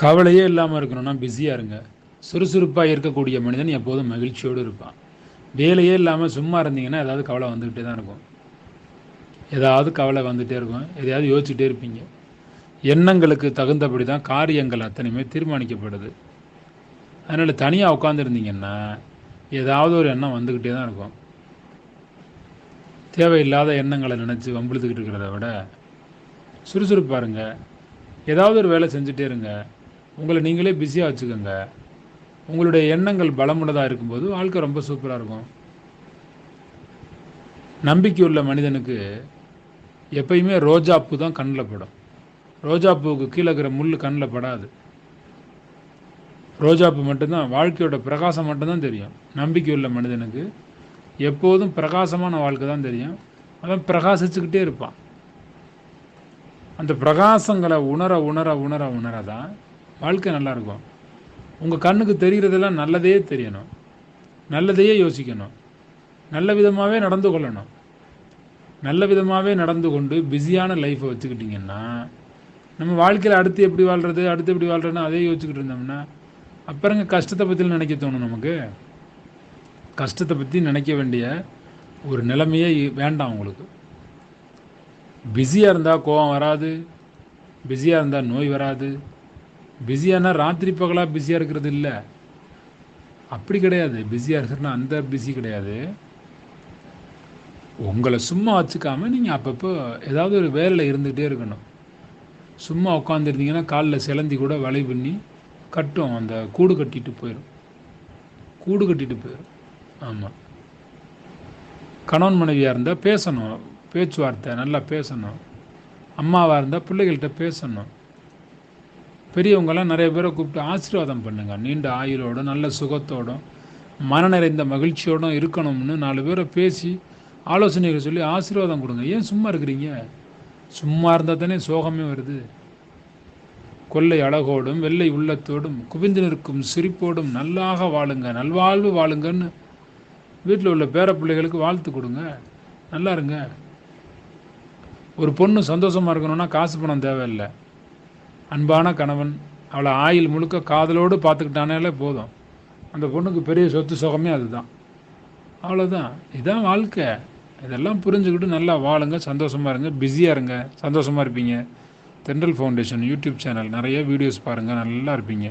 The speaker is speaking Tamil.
கவலையே இல்லாமல் இருக்கணும்னா பிஸியாக இருங்க. சுறுசுறுப்பாக இருக்கக்கூடிய மனிதன் எப்போதும் மகிழ்ச்சியோடு இருப்பான். வேலையே இல்லாமல் சும்மா இருந்தீங்கன்னா ஏதாவது கவலை வந்துக்கிட்டே தான் இருக்கும். ஏதாவது கவலை வந்துகிட்டே இருக்கும். எதையாவது யோசிச்சுட்டே இருப்பீங்க. எண்ணங்களுக்கு தகுந்தபடி தான் காரியங்கள் அத்தனையுமே தீர்மானிக்கப்படுது. அதனால் தனியாக உட்காந்துருந்தீங்கன்னா ஏதாவது ஒரு எண்ணம் வந்துக்கிட்டே தான் இருக்கும். தேவையில்லாத எண்ணங்களை நினச்சி வம்பிழுத்துக்கிட்டு இருக்கிறத விட சுறுசுறுப்பாக இருங்க. ஏதாவது ஒரு வேலை செஞ்சுட்டே இருங்க. உங்களை நீங்களே பிஸியாக வச்சுக்கோங்க. உங்களுடைய எண்ணங்கள் பலமுள்ளதாக இருக்கும்போது வாழ்க்கை ரொம்ப சூப்பராக இருக்கும். நம்பிக்கை உள்ள மனிதனுக்கு எப்பயுமே ரோஜாப்பூ தான் கண்ணில் படும். ரோஜாப்பூவுக்கு கீழே இருக்கிற முள் கண்ணில் படாது. ரோஜாப்பூ மட்டும்தான், வாழ்க்கையோட பிரகாசம் மட்டும்தான் தெரியும். நம்பிக்கை உள்ள மனிதனுக்கு எப்போதும் பிரகாசமான வாழ்க்கை தான் தெரியும். அவன் பிரகாசிச்சுக்கிட்டே இருப்பான். அந்த பிரகாசங்களை உணர உணர உணர உணர தான் வாழ்க்கை நல்லாயிருக்கும். உங்கள் கண்ணுக்கு தெரிகிறதெல்லாம் நல்லதே தெரியணும், நல்லதையே யோசிக்கணும், நல்ல விதமாகவே நடந்து கொள்ளணும். நல்ல விதமாகவே நடந்து கொண்டு பிஸியான லைஃப்பை வச்சுக்கிட்டிங்கன்னா நம்ம வாழ்க்கையில் அடுத்து எப்படி வாழ்கிறதுன்னு அதே யோசிச்சுக்கிட்டு இருந்தோம்னா அப்புறங்க கஷ்டத்தை பற்றி நினைக்க தோணும். நமக்கு கஷ்டத்தை பற்றி நினைக்க வேண்டிய ஒரு நிலைமையே வேண்டாம். உங்களுக்கு பிஸியாக இருந்தால் கோபம் வராது, பிஸியாக இருந்தால் நோய் வராது. பிஸியானா ராத்திரி பகலாக பிஸியாக இருக்கிறது இல்லை, அப்படி கிடையாது. பிஸியாக இருக்கிறனா அந்த பிஸி கிடையாது. உங்களை சும்மா வச்சுக்காமல் நீங்கள் அப்பப்போ ஏதாவது ஒரு வேலையில் இருந்துகிட்டே இருக்கணும். சும்மா உட்காந்துருந்தீங்கன்னா காலில் சிலந்தி கூட வலை பண்ணி கட்டும், அந்த கூடு கட்டிட்டு போயிடும். ஆமாம். கணவன் மனைவியாக இருந்தால் பேசணும், பேச்சுவார்த்தை நல்லா பேசணும். அம்மாவாக இருந்தால் பிள்ளைகள்கிட்ட பேசணும். பெரியவங்களாம் நிறைய பேரை கூப்பிட்டு ஆசீர்வாதம் பண்ணுங்கள். நீண்ட ஆயுளோடும் நல்ல சுகத்தோடும் மன நிறைந்த மகிழ்ச்சியோடும் இருக்கணும்னு 4 பேரை பேசி ஆலோசனைகள் சொல்லி ஆசீர்வாதம் கொடுங்க. ஏன் சும்மா இருக்கிறீங்க? சும்மா இருந்தால் தானே சோகமே வருது. கொள்ளை அழகோடும் வெள்ளை உள்ளத்தோடும் குவிந்து நிற்கும் சிரிப்போடும் நல்லாக வாழுங்க, நல்வாழ்வு வாழுங்கன்னு வீட்டில் உள்ள பேர பிள்ளைகளுக்கு வாழ்த்து கொடுங்க. நல்லா இருங்க. ஒரு பொண்ணு சந்தோஷமாக இருக்கணும்னா காசு பணம் தேவையில்லை. அன்பான கணவன் அவளை ஆயுள் முழுக்க காதலோடு பார்த்துக்கிட்டானாலே போதும். அந்த பொண்ணுக்கு பெரிய சொத்து சுகமே அதுதான். அவ்வளோதான். இதுதான் வாழ்க்கை. இதெல்லாம் புரிஞ்சுக்கிட்டு நல்லா வாழுங்க, சந்தோஷமாக இருங்க, பிஸியாக இருங்க, சந்தோஷமாக இருப்பீங்க. தென்றல் ஃபவுண்டேஷன் யூடியூப் சேனல் நிறைய வீடியோஸ் பாருங்கள், நல்லா இருப்பீங்க.